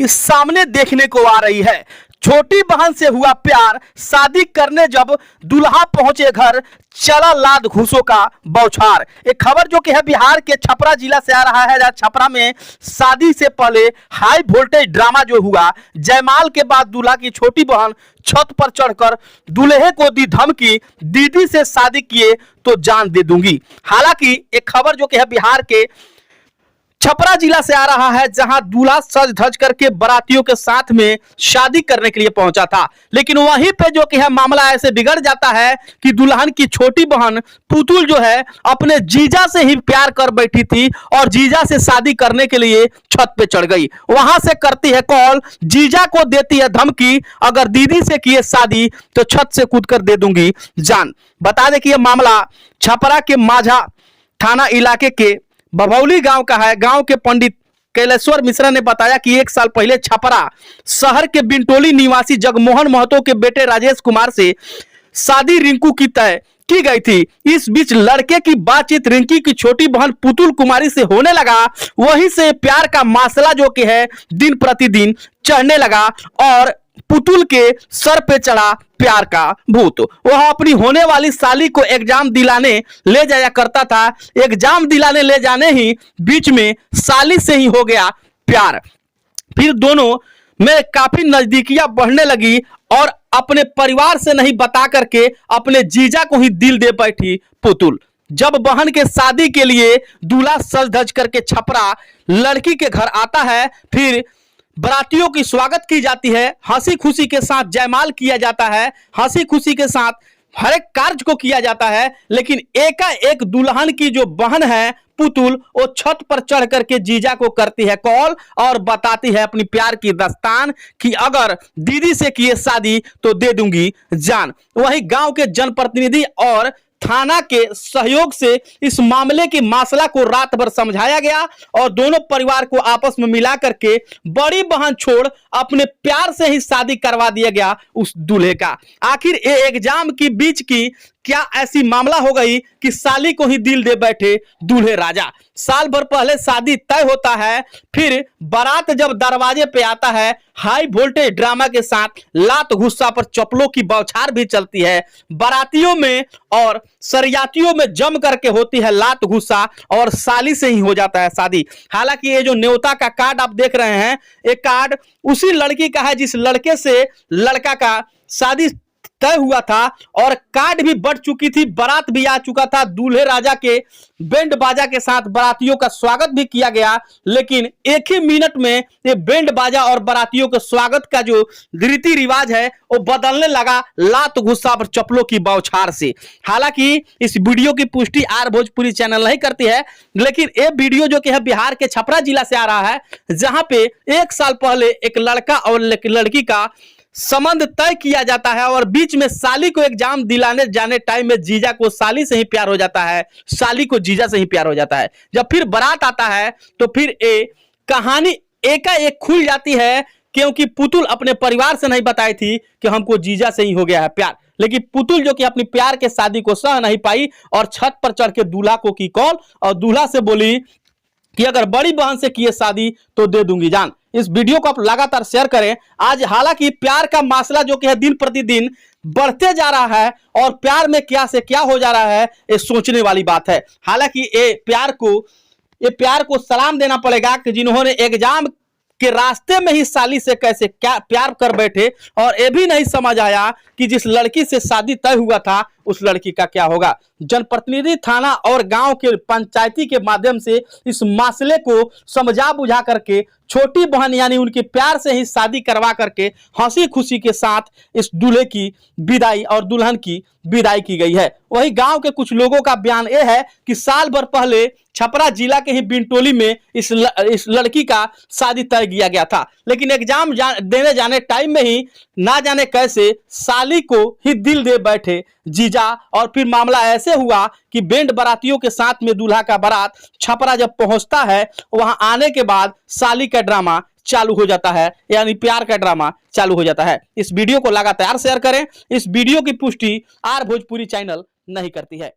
सामने देखने को आ रही है। छोटी बहन से हुआ प्यार, शादी करने जब दूल्हा पहुंचे घर, चला लाद घूसों का बौछार। एक खबर जो कि है बिहार के छपरा जिला से आ रहा है, जहां छपरा में शादी से पहले हाई वोल्टेज ड्रामा जो हुआ। जयमाल के बाद दूल्हा की छोटी बहन छत पर चढ़कर दूल्हे को दी धमकी, दीदी से शादी किए तो जान दे दूंगी। हालांकि एक खबर जो कि है बिहार के छपरा जिला से आ रहा है, जहां दूल्हा सज धज करके बारातियों के साथ में शादी करने के लिए पहुंचा था, लेकिन वहीं पे जो कि है मामला ऐसे बिगड़ जाता है कि दुल्हन की छोटी बहन पुतुल जो है अपने जीजा से ही प्यार कर बैठी थी और जीजा से शादी करने के लिए छत पे चढ़ गई। वहां से करती है कॉल, जीजा को देती है धमकी, अगर दीदी से किए शादी तो छत से कूदकर दे दूंगी जान। बता दें कि यह मामला छपरा के माझा थाना इलाके के बभौली गांव का है। गांव के पंडित कैलेश्वर मिश्रा ने बताया कि 1 साल पहले छपरा शहर के बिंटोली निवासी जगमोहन महतो के बेटे राजेश कुमार से शादी रिंकू की तय की गई थी। इस बीच लड़के की बातचीत रिंकी की छोटी बहन पुतुल कुमारी से होने लगा। वहीं से प्यार का मासला जो कि है दिन प्रतिदिन चढ़ने लगा और पुतुल के सर पे चढ़ा प्यार का भूत। वह अपनी होने वाली साली को एग्जाम दिलाने ले जाया करता था। एग्जाम दिलाने ले जाने ही बीच में साली से ही हो गया प्यार। फिर दोनों में काफी नजदीकियां बढ़ने लगी और अपने परिवार से नहीं बता करके अपने जीजा को ही दिल दे बैठी पुतुल। जब बहन के शादी के लिए दूल्हा सज धज करके छपरा लड़की के घर आता है, फिर बारातियों की स्वागत की जाती है, हंसी खुशी के साथ जयमाल किया जाता है, हंसी खुशी के साथ हर एक कार्य को किया जाता है। लेकिन एकाएक दुल्हन की जो बहन है पुतुल, वो छत पर चढ़ करके जीजा को करती है कॉल और बताती है अपनी प्यार की दास्तान कि अगर दीदी से किए शादी तो दे दूंगी जान। वही गांव के जनप्रतिनिधि और थाना के सहयोग से इस मामले की मासला को रात भर समझाया गया और दोनों परिवार को आपस में मिला करके बड़ी बहन छोड़ अपने प्यार से ही शादी करवा दिया गया उस दूल्हे का। आखिर ये एग्जाम की बीच की क्या ऐसी मामला हो गई कि साली को ही दिल दे बैठे दूल्हे राजा। साल भर पहले शादी तय होता है, फिर बारात जब दरवाजे पे आता है, हाई वोल्टेज ड्रामा के साथ लात गुस्सा पर चप्पलों की बौछार भी चलती है। बारातियों में और सरियातियों में जम करके होती है लात गुस्सा और साली से ही हो जाता है शादी। हालांकि ये जो न्योता का कार्ड आप देख रहे हैं, ये कार्ड उसी लड़की का है जिस लड़के से लड़का का शादी तय हुआ था और कार्ड भी बढ़ चुकी थी, बारात भी आ चुका था। दूल्हे राजा के बैंड बाजा के साथ बारातियों का स्वागत भी किया गया, लेकिन एक ही मिनट में ये बैंड बाजा और बारातियों के स्वागत का जो रीति रिवाज है वो बदलने लगा लात गुस्सा पर चप्पलों की बौछार से। हालांकि इस वीडियो की पुष्टि आर भोजपुरी चैनल नहीं करती है, लेकिन ये वीडियो जो कि है बिहार के छपरा जिला से आ रहा है, जहां पे 1 साल पहले एक लड़का और लड़की का संबंध तय किया जाता है और बीच में साली को एग्जाम दिलाने जाने टाइम में जीजा को साली से ही प्यार हो जाता है, साली को जीजा से ही प्यार हो जाता है। जब फिर बारात आता है तो फिर ये कहानी एकाएक खुल जाती है, क्योंकि पुतुल अपने परिवार से नहीं बताई थी कि हमको जीजा से ही हो गया है प्यार। लेकिन पुतुल जो कि अपनी प्यार के शादी को सह नहीं पाई और छत पर चढ़ के दूल्हा को की कॉल और दूल्हा से बोली कि अगर बड़ी बहन से किए शादी तो दे दूंगी जान। इस वीडियो को आप लगातार शेयर करें। आज हालांकि प्यार का मामला जो कि है दिन प्रतिदिन बढ़ते जा रहा है और प्यार में क्या से क्या हो जा रहा है ये सोचने वाली बात है। हालांकि ये प्यार को सलाम देना पड़ेगा कि जिन्होंने एग्जाम के रास्ते में ही साली से कैसे क्या प्यार कर बैठे और ये भी नहीं समझ आया कि जिस लड़की से शादी तय हुआ था उस लड़की का क्या होगा। जनप्रतिनिधि थाना और गांव के पंचायती के माध्यम से इस मसले को समझा बुझा करके छोटी बहन यानी उनके प्यार से ही शादी करवा करके हंसी खुशी के साथ इस दूल्हे की विदाई और दुल्हन की विदाई की गई है। वही गांव के कुछ लोगों का बयान यह है कि साल भर पहले छपरा जिला के ही बिंटोली में इस लड़की का शादी तय किया गया था, लेकिन एग्जाम देने जाने टाइम में ही ना जाने कैसे साली को ही दिल दे बैठे जीजा और फिर मामला ऐसे हुआ कि बैंड बारातियों के साथ में दूल्हा का बारात छपरा जब पहुंचता है, वहां आने के बाद साली का ड्रामा चालू हो जाता है, यानी प्यार का ड्रामा चालू हो जाता है। इस वीडियो को लगातार शेयर करें। इस वीडियो की पुष्टि आर भोजपुरी चैनल नहीं करती है।